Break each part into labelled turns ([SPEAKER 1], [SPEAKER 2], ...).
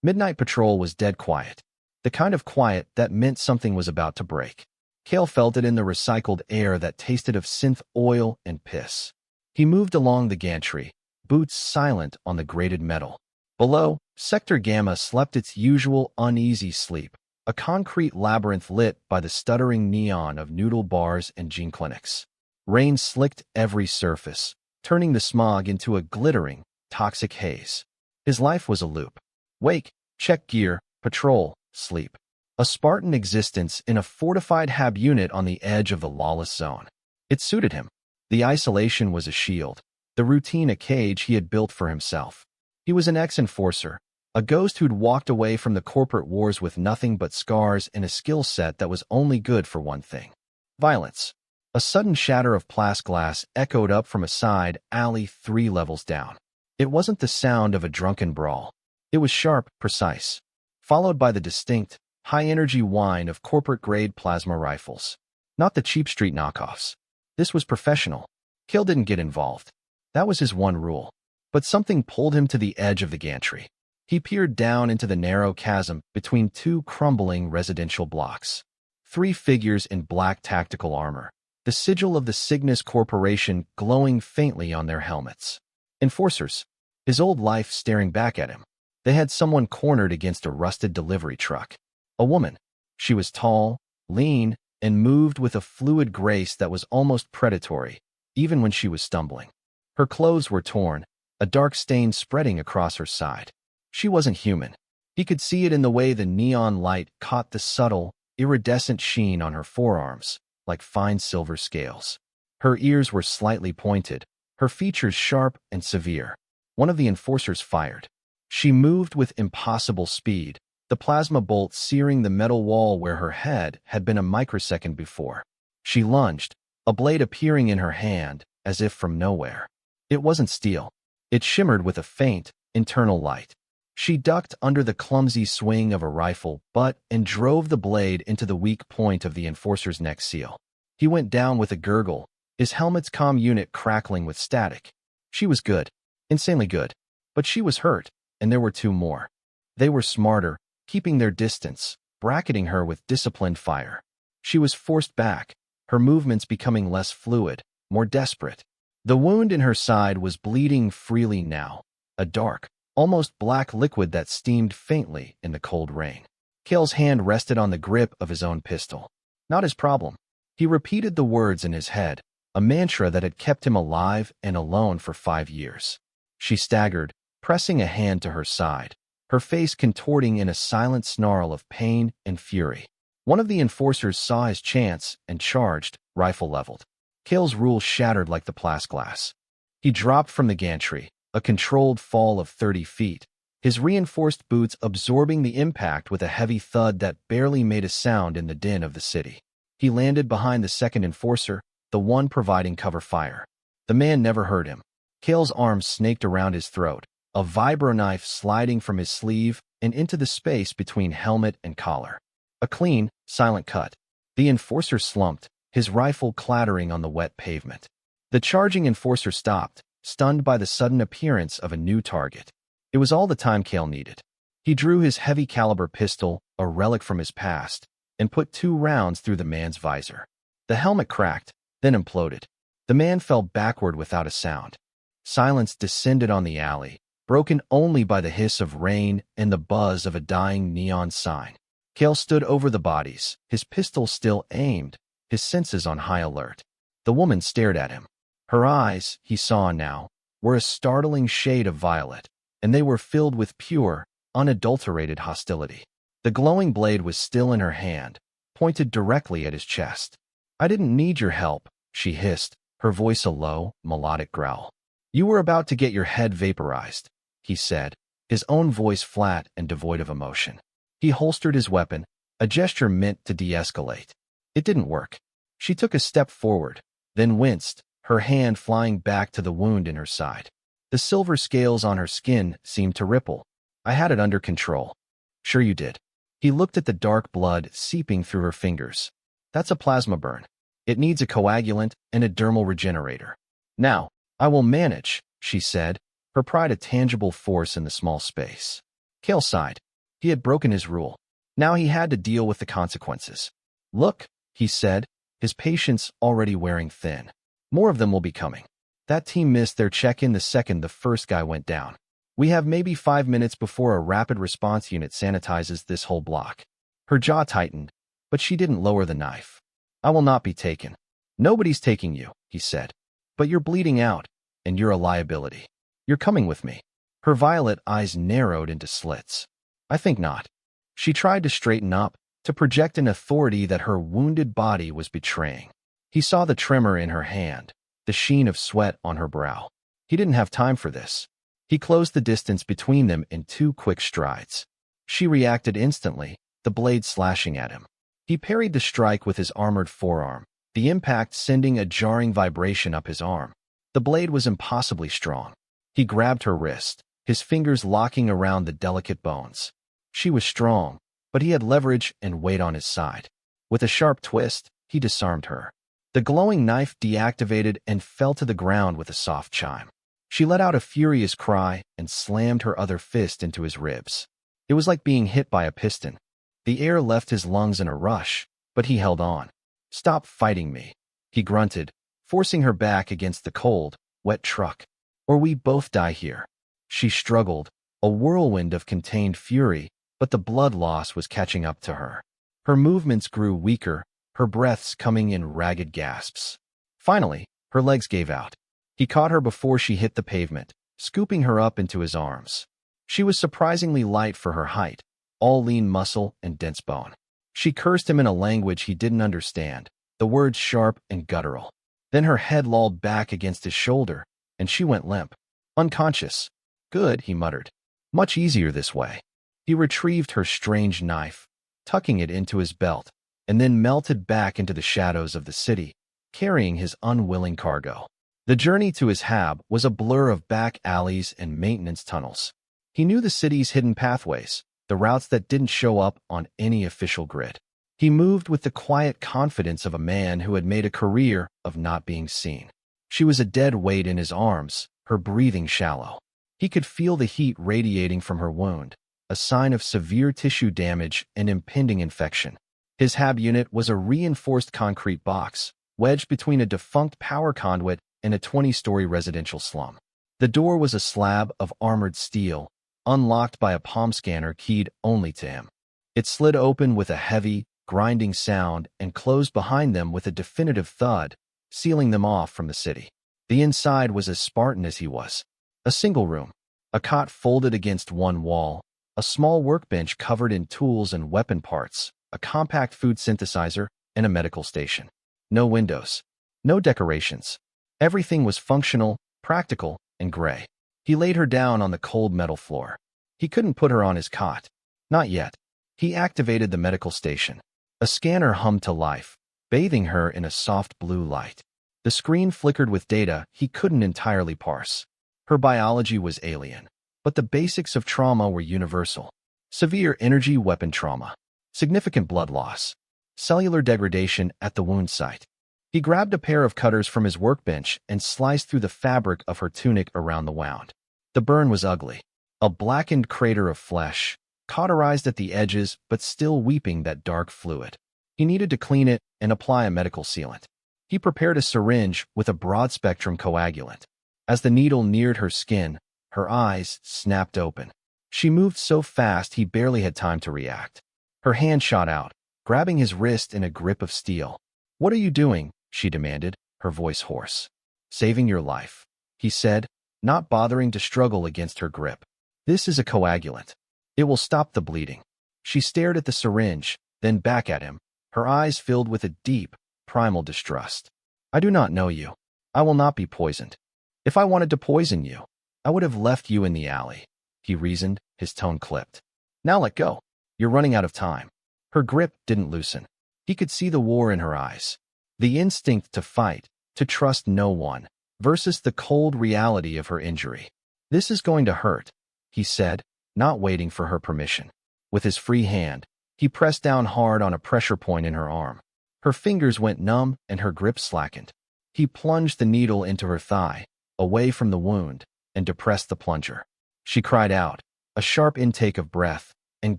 [SPEAKER 1] Midnight Patrol was dead quiet. The kind of quiet that meant something was about to break. Kale felt it in the recycled air that tasted of synth oil and piss. He moved along the gantry, boots silent on the grated metal. Below, Sector Gamma slept its usual uneasy sleep, a concrete labyrinth lit by the stuttering neon of noodle bars and gene clinics. Rain slicked every surface, turning the smog into a glittering, toxic haze. His life was a loop. Wake, check gear, patrol, sleep. A Spartan existence in a fortified hab unit on the edge of the lawless zone. It suited him. The isolation was a shield, the routine a cage he had built for himself. He was an ex-enforcer, a ghost who'd walked away from the corporate wars with nothing but scars and a skill set that was only good for one thing: violence. A sudden shatter of plexiglass echoed up from a side alley 3 levels down. It wasn't the sound of a drunken brawl. It was sharp, precise, followed by the distinct, high-energy whine of corporate-grade plasma rifles. Not the cheap street knockoffs. This was professional. Kill didn't get involved. That was his one rule. But something pulled him to the edge of the gantry. He peered down into the narrow chasm between 2 crumbling residential blocks. 3 figures in black tactical armor, the sigil of the Cygnus Corporation glowing faintly on their helmets. Enforcers. His old life staring back at him. They had someone cornered against a rusted delivery truck. A woman. She was tall, lean, and moved with a fluid grace that was almost predatory, even when she was stumbling. Her clothes were torn, a dark stain spreading across her side. She wasn't human. He could see it in the way the neon light caught the subtle, iridescent sheen on her forearms, like fine silver scales. Her ears were slightly pointed, her features sharp and severe. One of the enforcers fired. She moved with impossible speed, the plasma bolt searing the metal wall where her head had been a microsecond before. She lunged, a blade appearing in her hand, as if from nowhere. It wasn't steel. It shimmered with a faint, internal light. She ducked under the clumsy swing of a rifle butt and drove the blade into the weak point of the enforcer's neck seal. He went down with a gurgle, his helmet's comm unit crackling with static. She was good. Insanely good. But she was hurt, and there were 2 more. They were smarter, keeping their distance, bracketing her with disciplined fire. She was forced back, her movements becoming less fluid, more desperate. The wound in her side was bleeding freely now, a dark, almost black liquid that steamed faintly in the cold rain. Kale's hand rested on the grip of his own pistol. Not his problem. He repeated the words in his head, a mantra that had kept him alive and alone for 5 years. She staggered, pressing a hand to her side, her face contorting in a silent snarl of pain and fury. One of the enforcers saw his chance and charged, rifle leveled. Kale's rule shattered like the plexiglass. He dropped from the gantry, a controlled fall of 30 feet, his reinforced boots absorbing the impact with a heavy thud that barely made a sound in the din of the city. He landed behind the second enforcer, the one providing cover fire. The man never heard him. Kale's arms snaked around his throat, a vibro knife sliding from his sleeve and into the space between helmet and collar. A clean, silent cut. The enforcer slumped, his rifle clattering on the wet pavement. The charging enforcer stopped, stunned by the sudden appearance of a new target. It was all the time Kale needed. He drew his heavy-caliber pistol, a relic from his past, and put 2 rounds through the man's visor. The helmet cracked, then imploded. The man fell backward without a sound. Silence descended on the alley, broken only by the hiss of rain and the buzz of a dying neon sign. Kale stood over the bodies, his pistol still aimed, his senses on high alert. The woman stared at him. Her eyes, he saw now, were a startling shade of violet, and they were filled with pure, unadulterated hostility. The glowing blade was still in her hand, pointed directly at his chest. "I didn't need your help," she hissed, her voice a low, melodic growl. "You were about to get your head vaporized," he said, his own voice flat and devoid of emotion. He holstered his weapon, a gesture meant to de-escalate. It didn't work. She took a step forward, then winced, her hand flying back to the wound in her side. The silver scales on her skin seemed to ripple. "I had it under control." "Sure you did." He looked at the dark blood seeping through her fingers. "That's a plasma burn. It needs a coagulant and a dermal regenerator." "Now, I will manage," she said, her pride a tangible force in the small space. Kale sighed. He had broken his rule. Now he had to deal with the consequences. Look, he said, his patience already wearing thin. More of them will be coming. That team missed their check-in the second the first guy went down. We have maybe 5 minutes before a rapid response unit sanitizes this whole block. Her jaw tightened, but she didn't lower the knife. I will not be taken. Nobody's taking you, he said. But you're bleeding out, and you're a liability. You're coming with me. Her violet eyes narrowed into slits. I think not. She tried to straighten up, to project an authority that her wounded body was betraying. He saw the tremor in her hand, the sheen of sweat on her brow. He didn't have time for this. He closed the distance between them in 2 quick strides. She reacted instantly, the blade slashing at him. He parried the strike with his armored forearm, the impact sending a jarring vibration up his arm. The blade was impossibly strong. He grabbed her wrist, his fingers locking around the delicate bones. She was strong, but he had leverage and weight on his side. With a sharp twist, he disarmed her. The glowing knife deactivated and fell to the ground with a soft chime. She let out a furious cry and slammed her other fist into his ribs. It was like being hit by a piston. The air left his lungs in a rush, but he held on. Stop fighting me, he grunted, forcing her back against the cold, wet truck. Or we both die here. She struggled, a whirlwind of contained fury, but the blood loss was catching up to her. Her movements grew weaker, her breaths coming in ragged gasps. Finally, her legs gave out. He caught her before she hit the pavement, scooping her up into his arms. She was surprisingly light for her height, all lean muscle and dense bone. She cursed him in a language he didn't understand, the words sharp and guttural. Then her head lolled back against his shoulder, and she went limp. Unconscious. Good, he muttered. Much easier this way. He retrieved her strange knife, tucking it into his belt, and then melted back into the shadows of the city, carrying his unwilling cargo. The journey to his hab was a blur of back alleys and maintenance tunnels. He knew the city's hidden pathways, the routes that didn't show up on any official grid. He moved with the quiet confidence of a man who had made a career of not being seen. She was a dead weight in his arms, her breathing shallow. He could feel the heat radiating from her wound, a sign of severe tissue damage and impending infection. His hab unit was a reinforced concrete box, wedged between a defunct power conduit and a 20-story residential slum. The door was a slab of armored steel, unlocked by a palm scanner keyed only to him. It slid open with a heavy, grinding sound and closed behind them with a definitive thud, sealing them off from the city. The inside was as Spartan as he was. A single room, a cot folded against one wall, a small workbench covered in tools and weapon parts, a compact food synthesizer, and a medical station. No windows. No decorations. Everything was functional, practical, and gray. He laid her down on the cold metal floor. He couldn't put her on his cot. Not yet. He activated the medical station. A scanner hummed to life, bathing her in a soft blue light. The screen flickered with data he couldn't entirely parse. Her biology was alien, but the basics of trauma were universal. Severe energy weapon trauma. Significant blood loss. Cellular degradation at the wound site. He grabbed a pair of cutters from his workbench and sliced through the fabric of her tunic around the wound. The burn was ugly. A blackened crater of flesh, cauterized at the edges but still weeping that dark fluid. He needed to clean it and apply a medical sealant. He prepared a syringe with a broad-spectrum coagulant. As the needle neared her skin, her eyes snapped open. She moved so fast he barely had time to react. Her hand shot out, grabbing his wrist in a grip of steel. "What are you doing?" she demanded, her voice hoarse. "Saving your life," he said, not bothering to struggle against her grip. "This is a coagulant. It will stop the bleeding." She stared at the syringe, then back at him, her eyes filled with a deep, primal distrust. "I do not know you. I will not be poisoned. If I wanted to poison you, I would have left you in the alley," he reasoned, his tone clipped. "Now let go. You're running out of time." Her grip didn't loosen. He could see the war in her eyes. The instinct to fight, to trust no one, versus the cold reality of her injury. "This is going to hurt," he said, not waiting for her permission. With his free hand, he pressed down hard on a pressure point in her arm. Her fingers went numb and her grip slackened. He plunged the needle into her thigh, away from the wound, and depressed the plunger. She cried out, a sharp intake of breath, and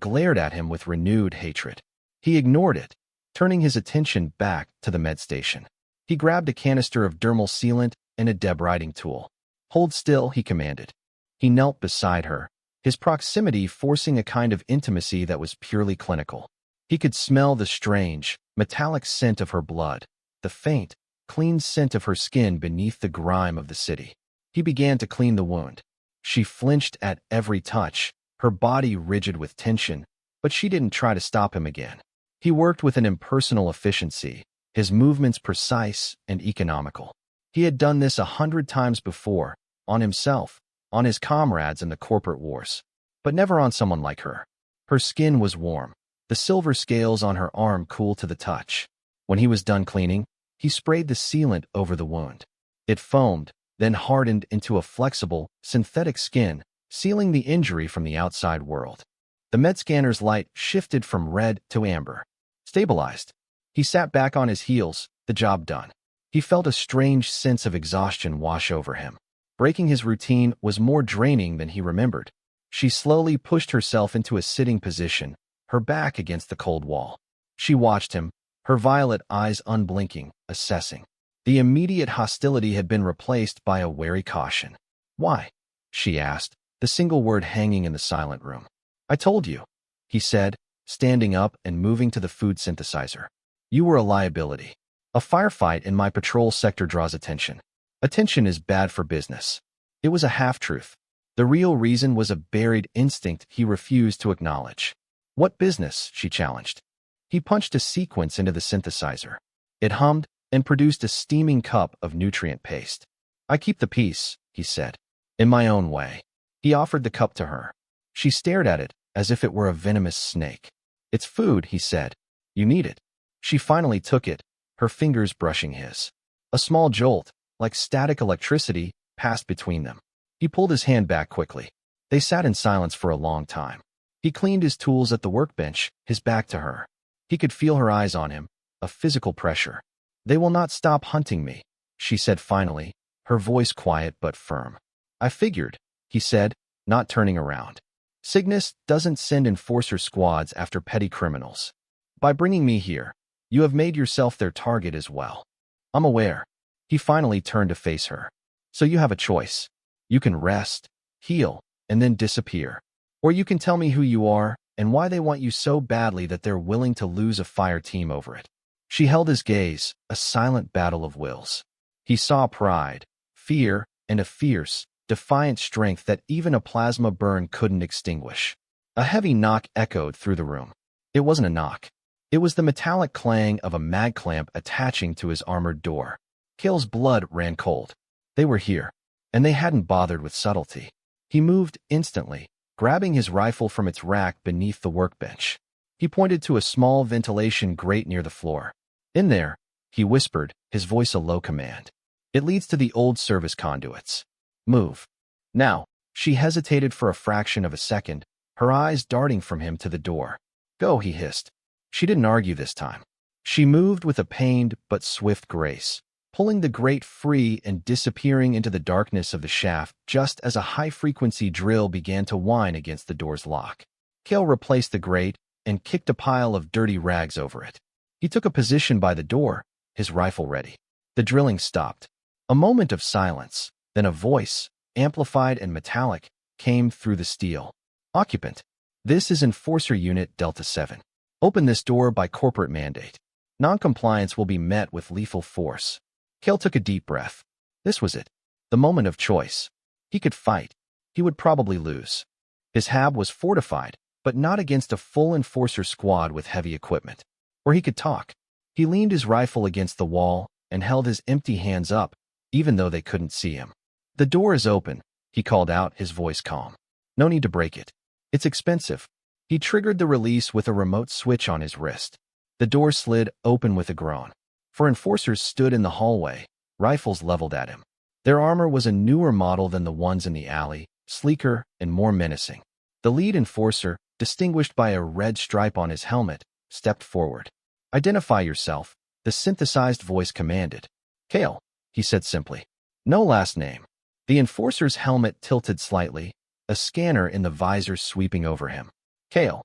[SPEAKER 1] glared at him with renewed hatred. He ignored it, turning his attention back to the med station. He grabbed a canister of dermal sealant and a debriding tool. "Hold still," he commanded. He knelt beside her, his proximity forcing a kind of intimacy that was purely clinical. He could smell the strange, metallic scent of her blood, the faint, clean scent of her skin beneath the grime of the city. He began to clean the wound. She flinched at every touch, her body rigid with tension, but she didn't try to stop him again. He worked with an impersonal efficiency, his movements precise and economical. He had done this 100 times before, on himself, on his comrades in the corporate wars, but never on someone like her. Her skin was warm, the silver scales on her arm cool to the touch. When he was done cleaning, he sprayed the sealant over the wound. It foamed, then hardened into a flexible, synthetic skin, sealing the injury from the outside world. The med scanner's light shifted from red to amber. Stabilized. He sat back on his heels, the job done. He felt a strange sense of exhaustion wash over him. Breaking his routine was more draining than he remembered. She slowly pushed herself into a sitting position, her back against the cold wall. She watched him, her violet eyes unblinking, assessing. The immediate hostility had been replaced by a wary caution. "Why?" she asked, the single word hanging in the silent room. "I told you," he said, standing up and moving to the food synthesizer. "You were a liability. A firefight in my patrol sector draws attention. Attention is bad for business." It was a half-truth. The real reason was a buried instinct he refused to acknowledge. "What business?" she challenged. He punched a sequence into the synthesizer. It hummed and produced a steaming cup of nutrient paste. "I keep the peace," he said. "In my own way." He offered the cup to her. She stared at it as if it were a venomous snake. "It's food," he said. "You need it." She finally took it, her fingers brushing his. A small jolt, like static electricity, passed between them. He pulled his hand back quickly. They sat in silence for a long time. He cleaned his tools at the workbench, his back to her. He could feel her eyes on him, a physical pressure. "They will not stop hunting me," she said finally, her voice quiet but firm. "I figured," he said, not turning around. "Cygnus doesn't send enforcer squads after petty criminals. By bringing me here, you have made yourself their target as well." "I'm aware." He finally turned to face her. "So you have a choice. You can rest, heal, and then disappear. Or you can tell me who you are and why they want you so badly that they're willing to lose a fire team over it." She held his gaze, a silent battle of wills. He saw pride, fear, and a fierce, defiant strength that even a plasma burn couldn't extinguish. A heavy knock echoed through the room. It wasn't a knock. It was the metallic clang of a mag clamp attaching to his armored door. Kale's blood ran cold. They were here, and they hadn't bothered with subtlety. He moved instantly, grabbing his rifle from its rack beneath the workbench. He pointed to a small ventilation grate near the floor. "In there," he whispered, his voice a low command. "It leads to the old service conduits. Move." Now, she hesitated for a fraction of a second, her eyes darting from him to the door. "Go," he hissed. She didn't argue this time. She moved with a pained but swift grace, pulling the grate free and disappearing into the darkness of the shaft just as a high-frequency drill began to whine against the door's lock. Kale replaced the grate and kicked a pile of dirty rags over it. He took a position by the door, his rifle ready. The drilling stopped. A moment of silence, then a voice, amplified and metallic, came through the steel. "Occupant, this is Enforcer Unit Delta 7. Open this door by corporate mandate. Noncompliance will be met with lethal force." Kale took a deep breath. This was it. The moment of choice. He could fight. He would probably lose. His hab was fortified, but not against a full enforcer squad with heavy equipment. Or he could talk. He leaned his rifle against the wall and held his empty hands up, even though they couldn't see him. "The door is open," he called out, his voice calm. "No need to break it. It's expensive." He triggered the release with a remote switch on his wrist. The door slid open with a groan. Four enforcers stood in the hallway, rifles leveled at him. Their armor was a newer model than the ones in the alley, sleeker and more menacing. The lead enforcer, distinguished by a red stripe on his helmet, stepped forward. "Identify yourself," the synthesized voice commanded. "Kale," he said simply. "No last name." The enforcer's helmet tilted slightly, a scanner in the visor sweeping over him. "Kale."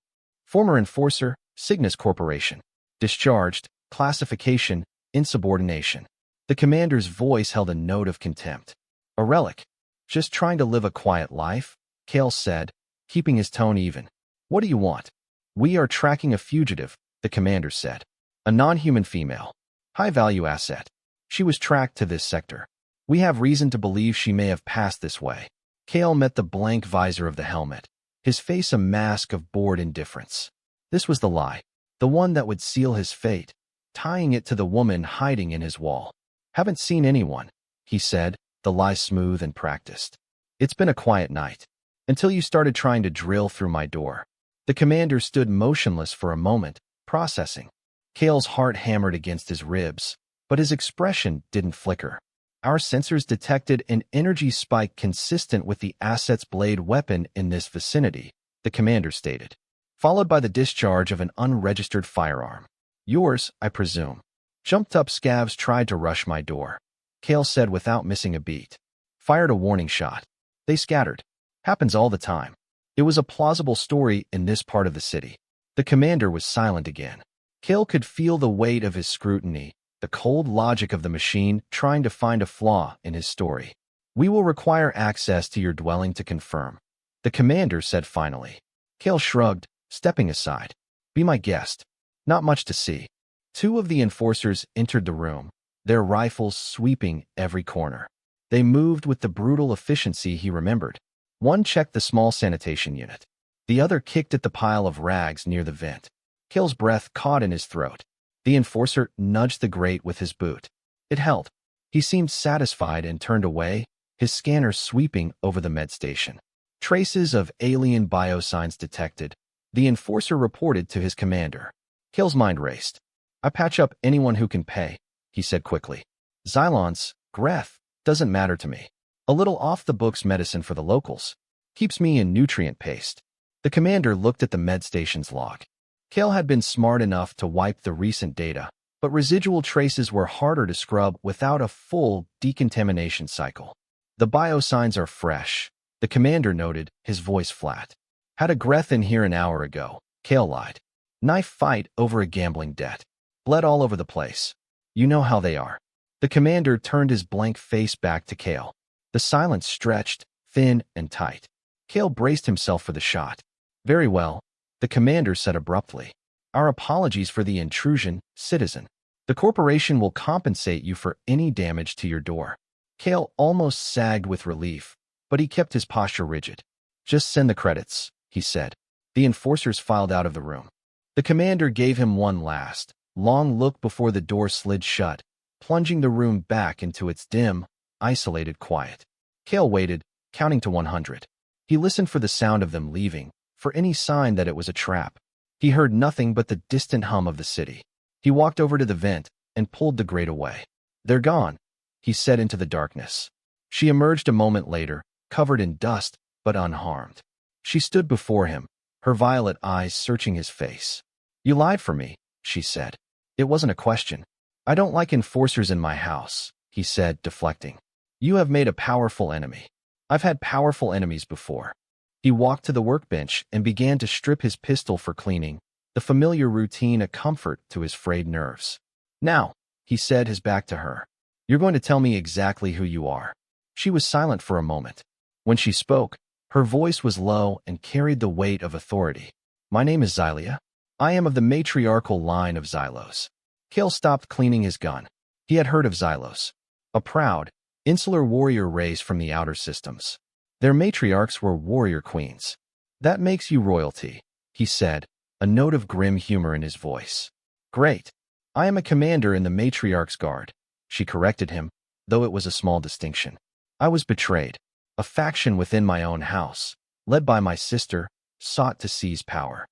[SPEAKER 1] Former enforcer, Cygnus Corporation. Discharged, classification, insubordination. The commander's voice held a note of contempt. A relic. Just trying to live a quiet life, Kale said, keeping his tone even. What do you want? We are tracking a fugitive, the commander said. A non-human female. High-value asset. She was tracked to this sector. We have reason to believe she may have passed this way. Kale met the blank visor of the helmet, his face a mask of bored indifference. This was the lie, the one that would seal his fate, tying it to the woman hiding in his wall. Haven't seen anyone, he said, the lie smooth and practiced. It's been a quiet night. Until you started trying to drill through my door. The commander stood motionless for a moment, processing. Kale's heart hammered against his ribs, but his expression didn't flicker. Our sensors detected an energy spike consistent with the asset's blade weapon in this vicinity, the commander stated, followed by the discharge of an unregistered firearm. Yours, I presume. Jumped-up scavs tried to rush my door, Kale said without missing a beat. Fired a warning shot. They scattered. Happens all the time. It was a plausible story in this part of the city. The commander was silent again. Kale could feel the weight of his scrutiny, the cold logic of the machine trying to find a flaw in his story. We will require access to your dwelling to confirm, the commander said finally. Kale shrugged, stepping aside. Be my guest. Not much to see. Two of the enforcers entered the room, their rifles sweeping every corner. They moved with the brutal efficiency he remembered. One checked the small sanitation unit. The other kicked at the pile of rags near the vent. Kale's breath caught in his throat. The enforcer nudged the grate with his boot. It held. He seemed satisfied and turned away, his scanner sweeping over the med station. Traces of alien biosigns detected, the enforcer reported to his commander. Kale's mind raced. I patch up anyone who can pay, he said quickly. Xylons, Greth, doesn't matter to me. A little off-the-books medicine for the locals. Keeps me in nutrient paste. The commander looked at the med station's log. Kale had been smart enough to wipe the recent data, but residual traces were harder to scrub without a full decontamination cycle. The biosigns are fresh, the commander noted, his voice flat. Had a Greth in here an hour ago, Kale lied. Knife fight over a gambling debt. Bled all over the place. You know how they are. The commander turned his blank face back to Kale. The silence stretched, thin and tight. Kale braced himself for the shot. Very well, the commander said abruptly. Our apologies for the intrusion, citizen. The corporation will compensate you for any damage to your door. Kale almost sagged with relief, but he kept his posture rigid. Just send the credits, he said. The enforcers filed out of the room. The commander gave him one last, long look before the door slid shut, plunging the room back into its dim, isolated quiet. Kale waited, counting to 100. He listened for the sound of them leaving, for any sign that it was a trap. He heard nothing but the distant hum of the city. He walked over to the vent and pulled the grate away. They're gone, he said into the darkness. She emerged a moment later, covered in dust, but unharmed. She stood before him, her violet eyes searching his face. You lied for me, she said. It wasn't a question. I don't like enforcers in my house, he said, deflecting. You have made a powerful enemy. I've had powerful enemies before. He walked to the workbench and began to strip his pistol for cleaning, the familiar routine a comfort to his frayed nerves. Now, he said, his back to her. You're going to tell me exactly who you are. She was silent for a moment. When she spoke, her voice was low and carried the weight of authority. My name is Xylia. I am of the matriarchal line of Xylos. Kale stopped cleaning his gun. He had heard of Xylos, a proud, insular warrior race from the outer systems. Their matriarchs were warrior queens. That makes you royalty, he said, a note of grim humor in his voice. Great. I am a commander in the matriarch's guard, she corrected him, though it was a small distinction. I was betrayed. A faction within my own house, led by my sister, sought to seize power.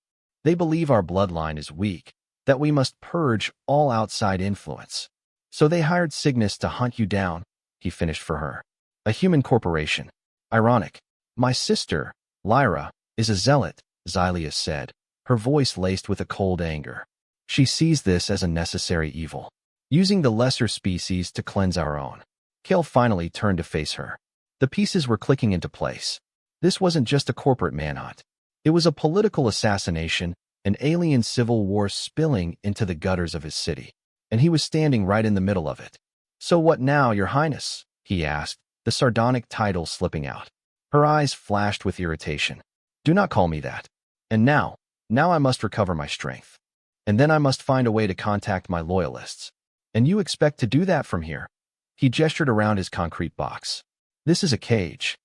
[SPEAKER 1] They believe our bloodline is weak, that we must purge all outside influence. So they hired Cygnus to hunt you down, he finished for her. A human corporation. Ironic. My sister, Lyra, is a zealot, Xylia said, her voice laced with a cold anger. She sees this as a necessary evil, using the lesser species to cleanse our own. Kale finally turned to face her. The pieces were clicking into place. This wasn't just a corporate manhunt. It was a political assassination, an alien civil war spilling into the gutters of his city, and he was standing right in the middle of it. "So what now, Your Highness?" he asked, the sardonic title slipping out. Her eyes flashed with irritation. "Do not call me that. And now I must recover my strength. And then I must find a way to contact my loyalists. And you expect to do that from here?" He gestured around his concrete box. "This is a cage."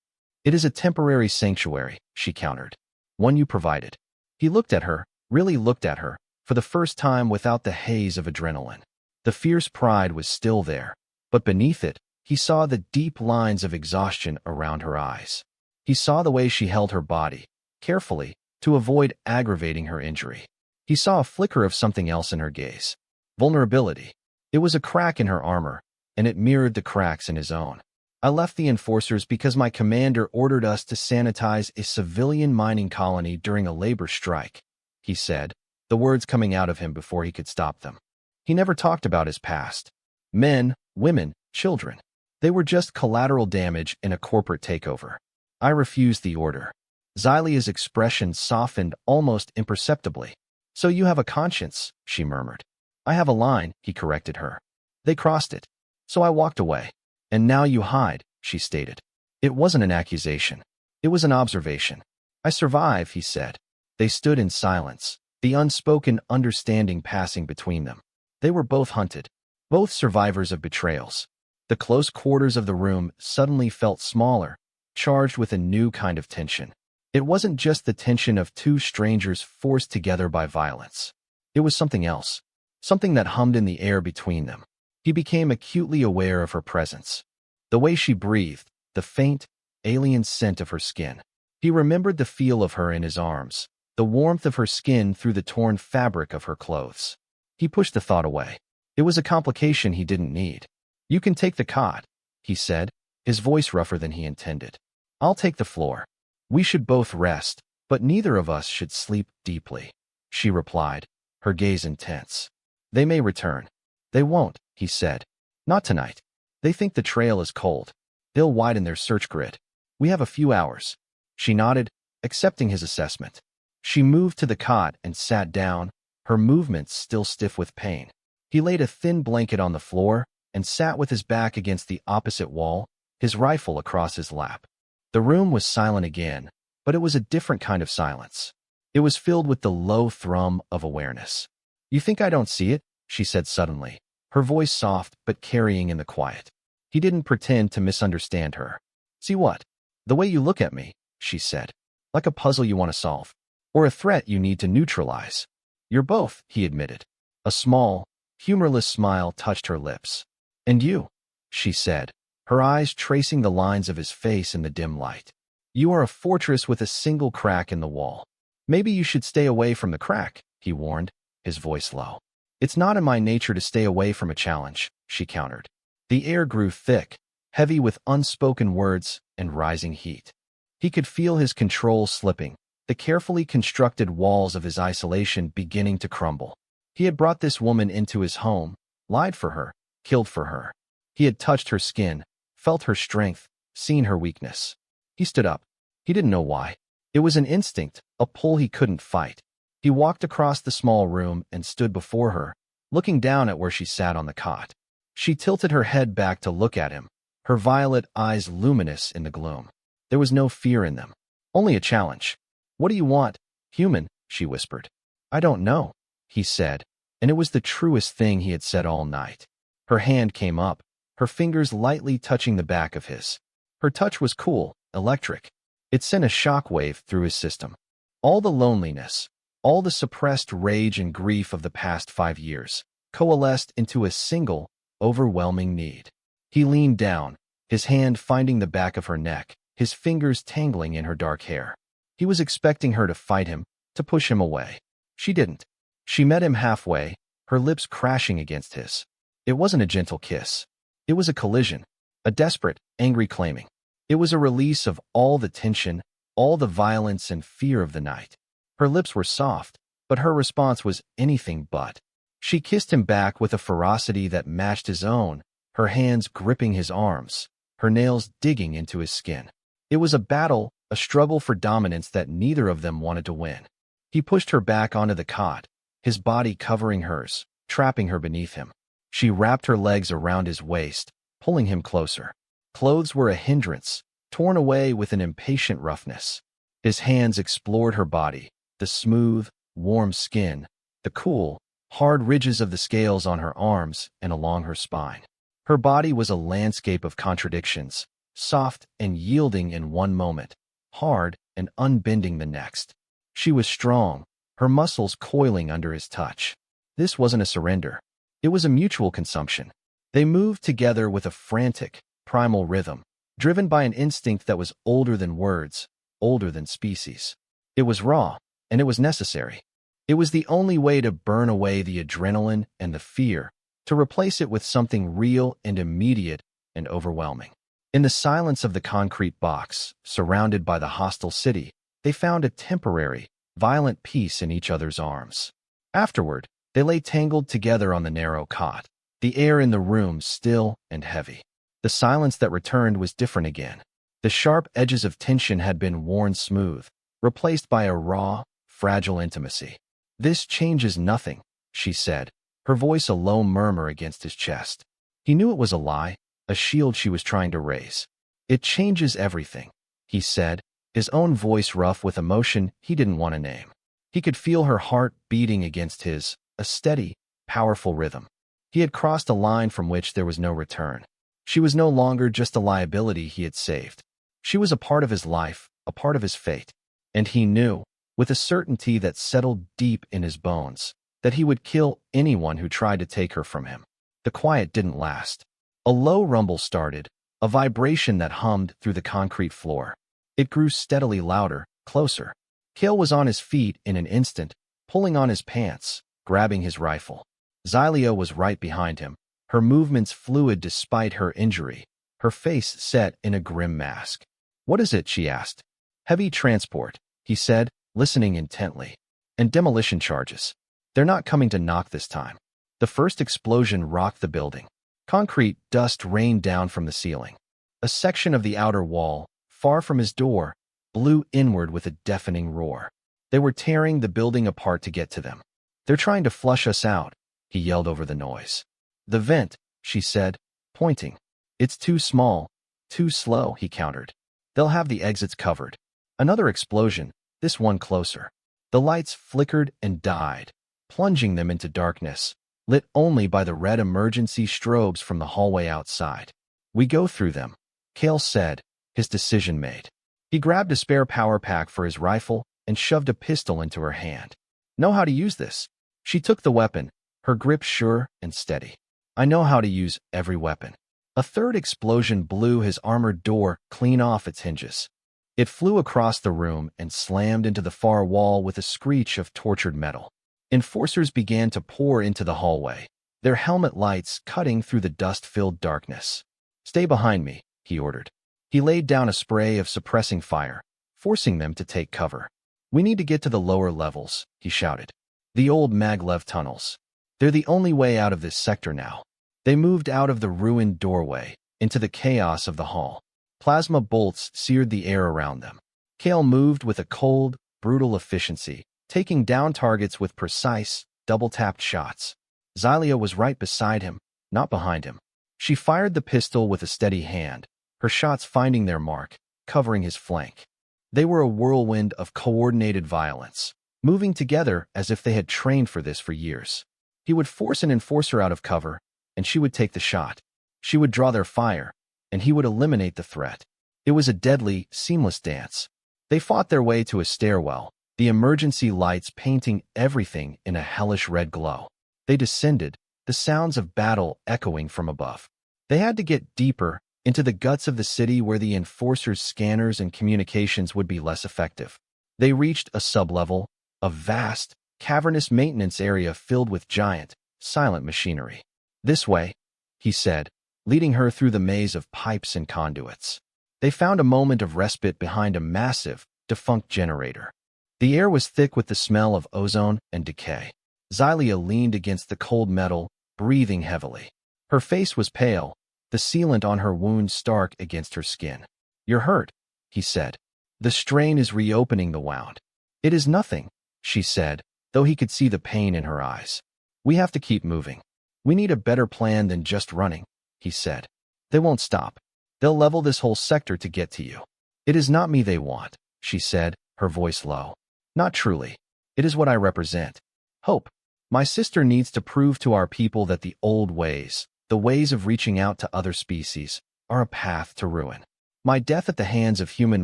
[SPEAKER 1] "It is a temporary sanctuary," she countered. "One you provided." He looked at her, really looked at her, for the first time without the haze of adrenaline. The fierce pride was still there, but beneath it, he saw the deep lines of exhaustion around her eyes. He saw the way she held her body, carefully, to avoid aggravating her injury. He saw a flicker of something else in her gaze. Vulnerability. It was a crack in her armor, and it mirrored the cracks in his own. "I left the enforcers because my commander ordered us to sanitize a civilian mining colony during a labor strike," he said, the words coming out of him before he could stop them. He never talked about his past. Men, women, children. They were just collateral damage in a corporate takeover. "I refused the order." Xylia's expression softened almost imperceptibly. "So you have a conscience," she murmured. "I have a line," he corrected her. "They crossed it. So I walked away. And now you hide," she stated. It wasn't an accusation. It was an observation. "I survive," he said. They stood in silence, the unspoken understanding passing between them. They were both hunted, both survivors of betrayals. The close quarters of the room suddenly felt smaller, charged with a new kind of tension. It wasn't just the tension of two strangers forced together by violence. It was something else, something that hummed in the air between them. He became acutely aware of her presence. The way she breathed, the faint, alien scent of her skin. He remembered the feel of her in his arms, the warmth of her skin through the torn fabric of her clothes. He pushed the thought away. It was a complication he didn't need. "You can take the cot," he said, his voice rougher than he intended. "I'll take the floor. We should both rest, but neither of us should sleep deeply," she replied, her gaze intense. "They may return." "They won't," he said. "Not tonight. They think the trail is cold. They'll widen their search grid. We have a few hours." She nodded, accepting his assessment. She moved to the cot and sat down, her movements still stiff with pain. He laid a thin blanket on the floor and sat with his back against the opposite wall, his rifle across his lap. The room was silent again, but it was a different kind of silence. It was filled with the low thrum of awareness. "You think I don't see it?" she said suddenly, her voice soft but carrying in the quiet. He didn't pretend to misunderstand her. "See what?" "The way you look at me," she said. "Like a puzzle you want to solve. Or a threat you need to neutralize." "You're both," he admitted. A small, humorless smile touched her lips. "And you," she said, her eyes tracing the lines of his face in the dim light. "You are a fortress with a single crack in the wall. Maybe you should stay away from the crack," he warned, his voice low. "It's not in my nature to stay away from a challenge," she countered. The air grew thick, heavy with unspoken words and rising heat. He could feel his control slipping, the carefully constructed walls of his isolation beginning to crumble. He had brought this woman into his home, lied for her, killed for her. He had touched her skin, felt her strength, seen her weakness. He stood up. He didn't know why. It was an instinct, a pull he couldn't fight. He walked across the small room and stood before her, looking down at where she sat on the cot. She tilted her head back to look at him, her violet eyes luminous in the gloom. There was no fear in them, only a challenge. "What do you want, human?" she whispered. "I don't know," he said, and it was the truest thing he had said all night. Her hand came up, her fingers lightly touching the back of his. Her touch was cool, electric. It sent a shockwave through his system. All the loneliness, all the suppressed rage and grief of the past 5 years, coalesced into a single, overwhelming need. He leaned down, his hand finding the back of her neck, his fingers tangling in her dark hair. He was expecting her to fight him, to push him away. She didn't. She met him halfway, her lips crashing against his. It wasn't a gentle kiss. It was a collision, a desperate, angry claiming. It was a release of all the tension, all the violence and fear of the night. Her lips were soft, but her response was anything but. She kissed him back with a ferocity that matched his own, her hands gripping his arms, her nails digging into his skin. It was a battle, a struggle for dominance that neither of them wanted to win. He pushed her back onto the cot, his body covering hers, trapping her beneath him. She wrapped her legs around his waist, pulling him closer. Clothes were a hindrance, torn away with an impatient roughness. His hands explored her body, the smooth, warm skin, the cool, hard ridges of the scales on her arms and along her spine. Her body was a landscape of contradictions, soft and yielding in one moment, hard and unbending the next. She was strong, her muscles coiling under his touch. This wasn't a surrender. It was a mutual consumption. They moved together with a frantic, primal rhythm, driven by an instinct that was older than words, older than species. It was raw, and it was necessary. It was the only way to burn away the adrenaline and the fear, to replace it with something real and immediate and overwhelming. In the silence of the concrete box, surrounded by the hostile city, they found a temporary, violent peace in each other's arms. Afterward, they lay tangled together on the narrow cot, the air in the room still and heavy. The silence that returned was different again. The sharp edges of tension had been worn smooth, replaced by a raw, fragile intimacy. "This changes nothing," she said, her voice a low murmur against his chest. He knew it was a lie, a shield she was trying to raise. "It changes everything," he said, his own voice rough with emotion he didn't want to name. He could feel her heart beating against his, a steady, powerful rhythm. He had crossed a line from which there was no return. She was no longer just a liability he had saved. She was a part of his life, a part of his fate. And he knew, with a certainty that settled deep in his bones, that he would kill anyone who tried to take her from him. The quiet didn't last. A low rumble started, a vibration that hummed through the concrete floor. It grew steadily louder, closer. Cale was on his feet in an instant, pulling on his pants, grabbing his rifle. Xylia was right behind him, her movements fluid despite her injury, her face set in a grim mask. "What is it?" she asked. "Heavy transport," he said, listening intently. "And demolition charges. They're not coming to knock this time." The first explosion rocked the building. Concrete dust rained down from the ceiling. A section of the outer wall, far from his door, blew inward with a deafening roar. They were tearing the building apart to get to them. "They're trying to flush us out," he yelled over the noise. "The vent," she said, pointing. "It's too small, too slow," he countered. "They'll have the exits covered." Another explosion, this one closer. The lights flickered and died, plunging them into darkness, lit only by the red emergency strobes from the hallway outside. "We go through them," Cale said, his decision made. He grabbed a spare power pack for his rifle and shoved a pistol into her hand. "Know how to use this?" She took the weapon, her grip sure and steady. "I know how to use every weapon." A third explosion blew his armored door clean off its hinges. It flew across the room and slammed into the far wall with a screech of tortured metal. Enforcers began to pour into the hallway, their helmet lights cutting through the dust-filled darkness. "Stay behind me," he ordered. He laid down a spray of suppressing fire, forcing them to take cover. "We need to get to the lower levels," he shouted. "The old maglev tunnels. They're the only way out of this sector now." They moved out of the ruined doorway, into the chaos of the hall. Plasma bolts seared the air around them. Cale moved with a cold, brutal efficiency, taking down targets with precise, double-tapped shots. Xylia was right beside him, not behind him. She fired the pistol with a steady hand, her shots finding their mark, covering his flank. They were a whirlwind of coordinated violence, moving together as if they had trained for this for years. He would force an enforcer out of cover, and she would take the shot. She would draw their fire, and he would eliminate the threat. It was a deadly, seamless dance. They fought their way to a stairwell, the emergency lights painting everything in a hellish red glow. They descended, the sounds of battle echoing from above. They had to get deeper, into the guts of the city where the enforcers' scanners and communications would be less effective. They reached a sublevel, a vast, cavernous maintenance area filled with giant, silent machinery. "This way," he said, leading her through the maze of pipes and conduits. They found a moment of respite behind a massive, defunct generator. The air was thick with the smell of ozone and decay. Xylia leaned against the cold metal, breathing heavily. Her face was pale, the sealant on her wound stark against her skin. "You're hurt," he said. "The strain is reopening the wound." "It is nothing," she said, though he could see the pain in her eyes. We have to keep moving. We need a better plan than just running, he said. They won't stop. They'll level this whole sector to get to you. It is not me they want, she said, her voice low. Not truly. It is what I represent. Hope. My sister needs to prove to our people that the old ways, the ways of reaching out to other species, are a path to ruin. My death at the hands of human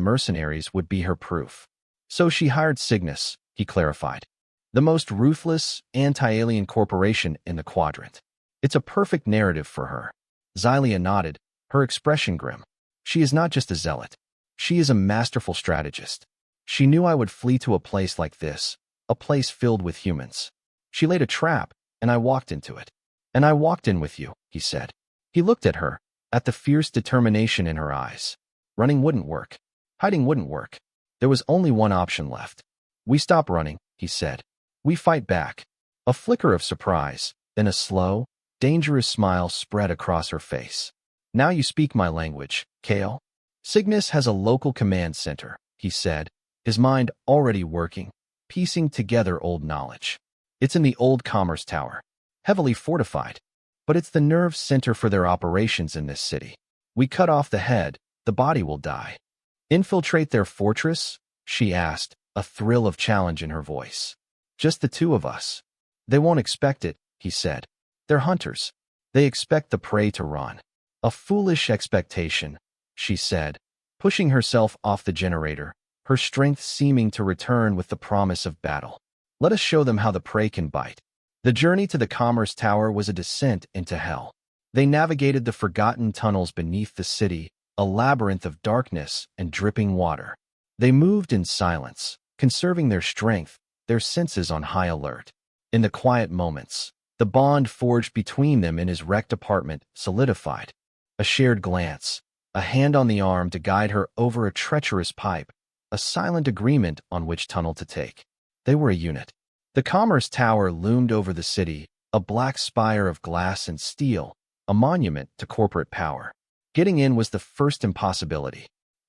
[SPEAKER 1] mercenaries would be her proof. So she hired Cygnus, he clarified. The most ruthless, anti-alien corporation in the quadrant. It's a perfect narrative for her. Xylia nodded, her expression grim. She is not just a zealot. She is a masterful strategist. She knew I would flee to a place like this, a place filled with humans. She laid a trap, and I walked into it. And I walked in with you, he said. He looked at her, at the fierce determination in her eyes. Running wouldn't work. Hiding wouldn't work. There was only one option left. We stop running, he said. We fight back. A flicker of surprise, then a slow, dangerous smile spread across her face. Now you speak my language, Kale. Cygnus has a local command center, he said, his mind already working, piecing together old knowledge. It's in the old commerce tower, heavily fortified, but it's the nerve center for their operations in this city. We cut off the head, the body will die. Infiltrate their fortress? She asked, a thrill of challenge in her voice. Just the two of us. They won't expect it, he said. They're hunters. They expect the prey to run. A foolish expectation, she said, pushing herself off the generator, her strength seeming to return with the promise of battle. Let us show them how the prey can bite. The journey to the commerce tower was a descent into hell. They navigated the forgotten tunnels beneath the city, a labyrinth of darkness and dripping water. They moved in silence, conserving their strength, their senses on high alert. In the quiet moments, the bond forged between them in his wrecked apartment solidified. A shared glance, a hand on the arm to guide her over a treacherous pipe, a silent agreement on which tunnel to take. They were a unit. The commerce tower loomed over the city, a black spire of glass and steel, a monument to corporate power. Getting in was the first impossibility.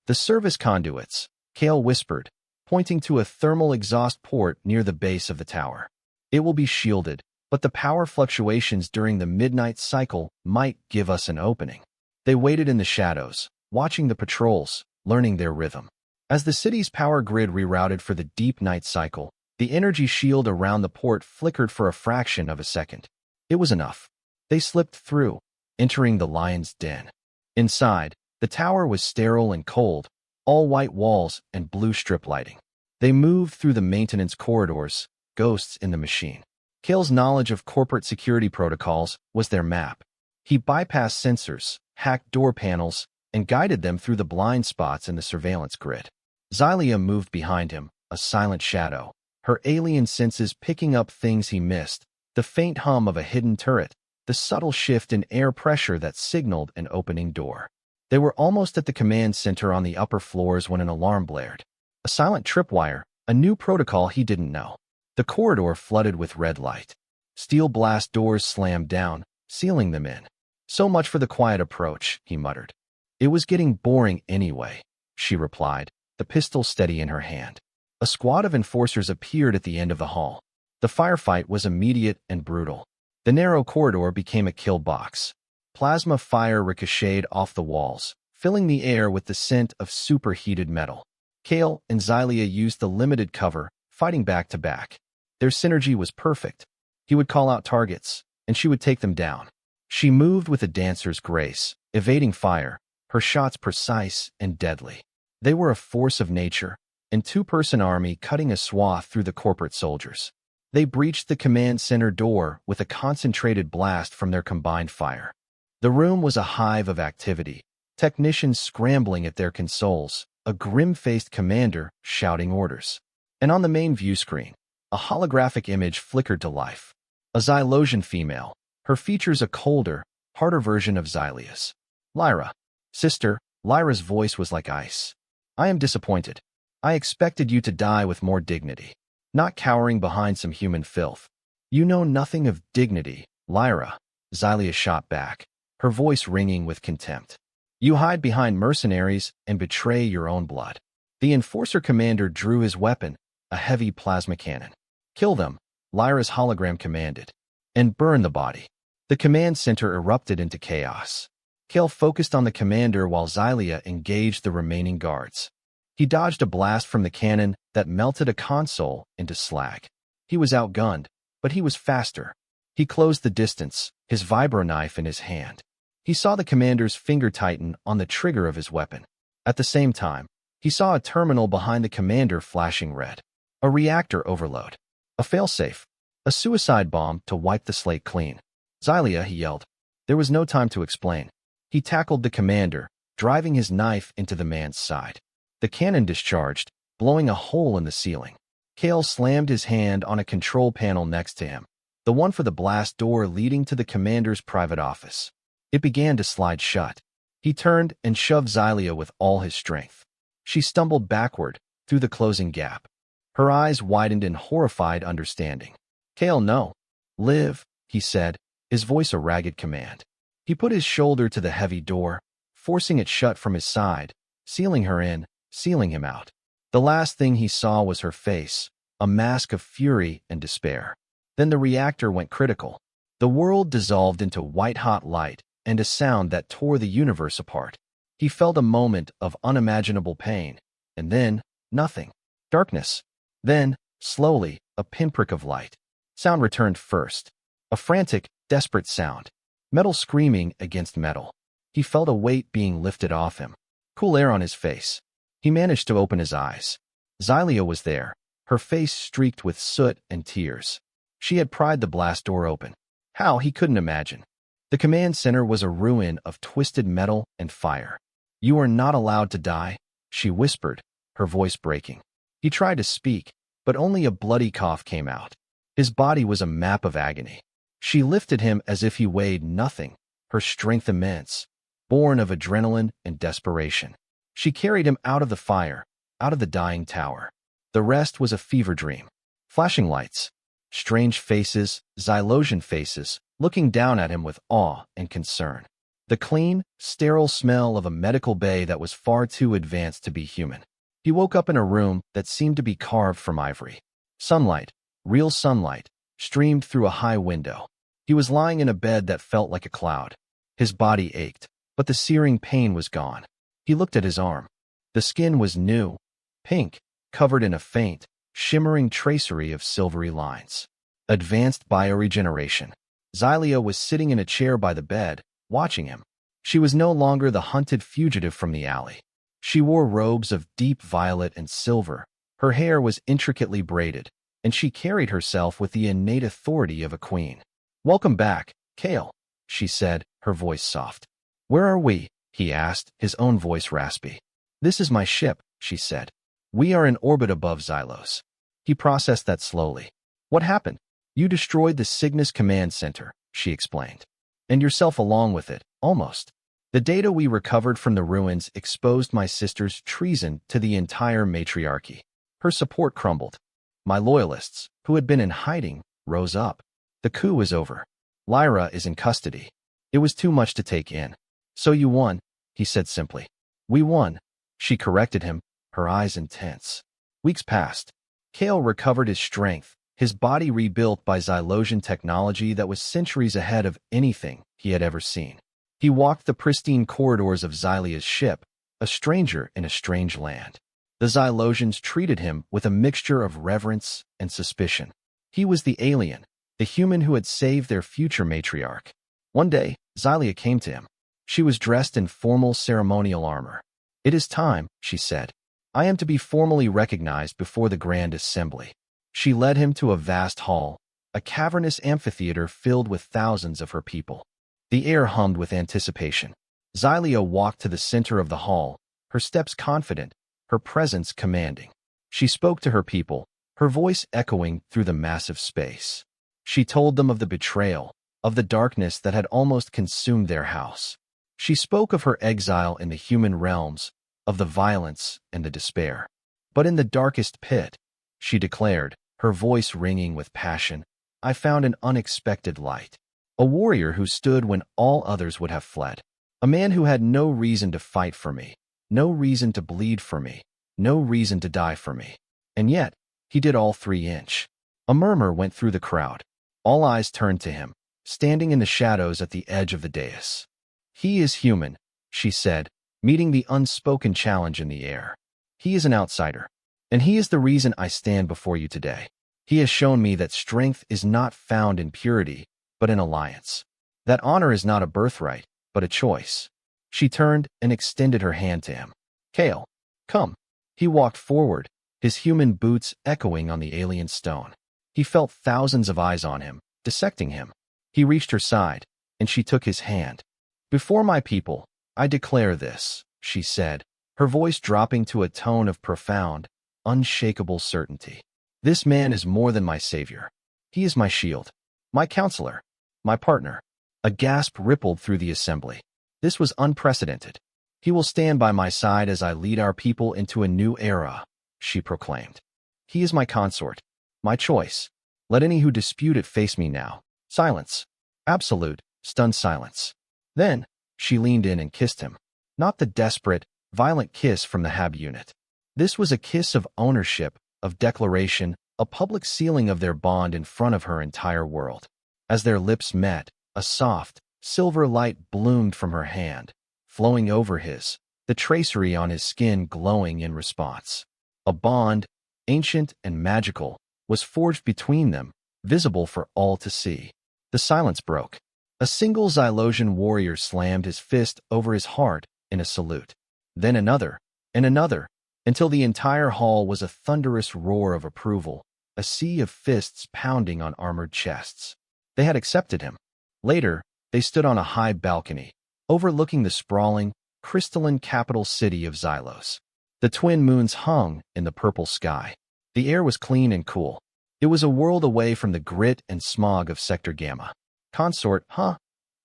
[SPEAKER 1] The service conduits, Kale whispered, pointing to a thermal exhaust port near the base of the tower. It will be shielded, but the power fluctuations during the midnight cycle might give us an opening. They waited in the shadows, watching the patrols, learning their rhythm. As the city's power grid rerouted for the deep night cycle, the energy shield around the port flickered for a fraction of a second. It was enough. They slipped through, entering the lion's den. Inside, the tower was sterile and cold, all white walls and blue strip lighting. They moved through the maintenance corridors, ghosts in the machine. Kale's knowledge of corporate security protocols was their map. He bypassed sensors, hacked door panels, and guided them through the blind spots in the surveillance grid. Xylia moved behind him, a silent shadow, her alien senses picking up things he missed, the faint hum of a hidden turret, the subtle shift in air pressure that signaled an opening door. They were almost at the command center on the upper floors when an alarm blared. A silent tripwire, a new protocol he didn't know. The corridor flooded with red light. Steel blast doors slammed down, sealing them in. So much for the quiet approach, he muttered. It was getting boring anyway, she replied, the pistol steady in her hand. A squad of enforcers appeared at the end of the hall. The firefight was immediate and brutal. The narrow corridor became a kill box. Plasma fire ricocheted off the walls, filling the air with the scent of superheated metal. Kale and Xylia used the limited cover, fighting back to back. Their synergy was perfect. He would call out targets, and she would take them down. She moved with a dancer's grace, evading fire, her shots precise and deadly. They were a force of nature, a two-person army cutting a swath through the corporate soldiers. They breached the command center door with a concentrated blast from their combined fire. The room was a hive of activity, technicians scrambling at their consoles, a grim-faced commander shouting orders. And on the main view screen, a holographic image flickered to life. A Xylosian female, her features a colder, harder version of Xylia's. Lyra. Sister, Lyra's voice was like ice. I am disappointed. I expected you to die with more dignity, not cowering behind some human filth. You know nothing of dignity, Lyra, Xylia shot back, her voice ringing with contempt. You hide behind mercenaries and betray your own blood. The Enforcer commander drew his weapon, a heavy plasma cannon. Kill them, Lyra's hologram commanded. And burn the body. The command center erupted into chaos. Kale focused on the commander while Xylia engaged the remaining guards. He dodged a blast from the cannon that melted a console into slag. He was outgunned, but he was faster. He closed the distance, his vibro-knife in his hand. He saw the commander's finger tighten on the trigger of his weapon. At the same time, he saw a terminal behind the commander flashing red. A reactor overload. A failsafe. A suicide bomb to wipe the slate clean. Xylia, he yelled. There was no time to explain. He tackled the commander, driving his knife into the man's side. The cannon discharged, blowing a hole in the ceiling. Kale slammed his hand on a control panel next to him, the one for the blast door leading to the commander's private office. It began to slide shut. He turned and shoved Xylia with all his strength. She stumbled backward, through the closing gap. Her eyes widened in horrified understanding. Kale, no. Live, he said, his voice a ragged command. He put his shoulder to the heavy door, forcing it shut from his side, sealing her in, sealing him out. The last thing he saw was her face, a mask of fury and despair. Then the reactor went critical. The world dissolved into white-hot light and a sound that tore the universe apart. He felt a moment of unimaginable pain, and then, nothing. Darkness. Then, slowly, a pinprick of light. Sound returned first. A frantic, desperate sound. Metal screaming against metal. He felt a weight being lifted off him. Cool air on his face. He managed to open his eyes. Xylia was there, her face streaked with soot and tears. She had pried the blast door open. How, he couldn't imagine. The command center was a ruin of twisted metal and fire. You are not allowed to die, she whispered, her voice breaking. He tried to speak, but only a bloody cough came out. His body was a map of agony. She lifted him as if he weighed nothing, her strength immense, born of adrenaline and desperation. She carried him out of the fire, out of the dying tower. The rest was a fever dream. Flashing lights, strange faces, Xylosian faces, looking down at him with awe and concern. The clean, sterile smell of a medical bay that was far too advanced to be human. He woke up in a room that seemed to be carved from ivory. Sunlight, real sunlight, streamed through a high window. He was lying in a bed that felt like a cloud. His body ached, but the searing pain was gone. He looked at his arm. The skin was new, pink, covered in a faint, shimmering tracery of silvery lines. Advanced bioregeneration. Xylia was sitting in a chair by the bed, watching him. She was no longer the hunted fugitive from the alley. She wore robes of deep violet and silver. Her hair was intricately braided, and she carried herself with the innate authority of a queen. "Welcome back, Kale," she said, her voice soft. "Where are we?" he asked, his own voice raspy. "This is my ship," she said. "We are in orbit above Xylos." He processed that slowly. "What happened? You destroyed the Cygnus command center," she explained. "And yourself along with it, almost. The data we recovered from the ruins exposed my sister's treason to the entire matriarchy. Her support crumbled. My loyalists, who had been in hiding, rose up. The coup is over. Lyra is in custody." It was too much to take in. "So you won," he said simply. "We won," she corrected him, her eyes intense. Weeks passed. Kale recovered his strength, his body rebuilt by Xylosian technology that was centuries ahead of anything he had ever seen. He walked the pristine corridors of Xylia's ship, a stranger in a strange land. The Xylosians treated him with a mixture of reverence and suspicion. He was the alien, the human who had saved their future matriarch. One day, Xylia came to him. She was dressed in formal ceremonial armor. "It is time," she said. "I am to be formally recognized before the Grand Assembly." She led him to a vast hall, a cavernous amphitheater filled with thousands of her people. The air hummed with anticipation. Xylia walked to the center of the hall, her steps confident, her presence commanding. She spoke to her people, her voice echoing through the massive space. She told them of the betrayal, of the darkness that had almost consumed their house. She spoke of her exile in the human realms, of the violence and the despair. But in the darkest pit, she declared, her voice ringing with passion, I found an unexpected light. A warrior who stood when all others would have fled. A man who had no reason to fight for me, no reason to bleed for me, no reason to die for me. And yet, he did all 3 inch. A murmur went through the crowd. All eyes turned to him, standing in the shadows at the edge of the dais. "He is human," she said, meeting the unspoken challenge in the air. "He is an outsider, and he is the reason I stand before you today. He has shown me that strength is not found in purity, but in alliance. That honor is not a birthright, but a choice." She turned and extended her hand to him. "Kale, come." He walked forward, his human boots echoing on the alien stone. He felt thousands of eyes on him, dissecting him. He reached her side, and she took his hand. "Before my people, I declare this," she said, her voice dropping to a tone of profound, unshakable certainty. "This man is more than my savior. He is my shield, my counselor, my partner." A gasp rippled through the assembly. This was unprecedented. "He will stand by my side as I lead our people into a new era," she proclaimed. "He is my consort, my choice. Let any who dispute it face me now." Silence. Absolute, stunned silence. Then, she leaned in and kissed him. Not the desperate, violent kiss from the Hab unit. This was a kiss of ownership, of declaration, a public sealing of their bond in front of her entire world. As their lips met, a soft, silver light bloomed from her hand, flowing over his, the tracery on his skin glowing in response. A bond, ancient and magical, was forged between them, visible for all to see. The silence broke. A single Xylosian warrior slammed his fist over his heart in a salute. Then another, and another, until the entire hall was a thunderous roar of approval, a sea of fists pounding on armored chests. They had accepted him. Later, they stood on a high balcony, overlooking the sprawling, crystalline capital city of Xylos. The twin moons hung in the purple sky. The air was clean and cool. It was a world away from the grit and smog of Sector Gamma. "Consort, huh?"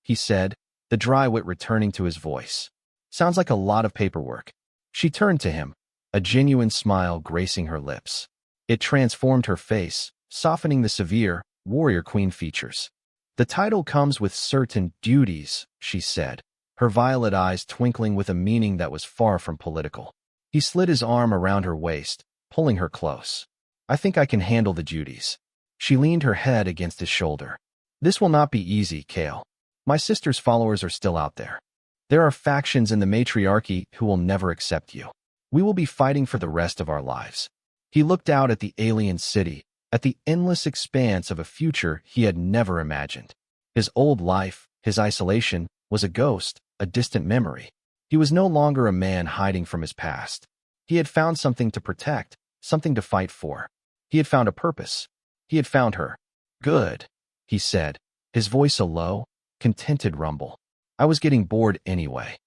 [SPEAKER 1] he said, the dry wit returning to his voice. "Sounds like a lot of paperwork." She turned to him, a genuine smile gracing her lips. It transformed her face, softening the severe, warrior queen features. "The title comes with certain duties," she said, her violet eyes twinkling with a meaning that was far from political. He slid his arm around her waist, pulling her close. "I think I can handle the duties." She leaned her head against his shoulder. "This will not be easy, Kale. My sister's followers are still out there. There are factions in the matriarchy who will never accept you. We will be fighting for the rest of our lives." He looked out at the alien city, at the endless expanse of a future he had never imagined. His old life, his isolation, was a ghost, a distant memory. He was no longer a man hiding from his past. He had found something to protect, something to fight for. He had found a purpose. He had found her. "Good," he said, his voice a low, contented rumble. "I was getting bored anyway."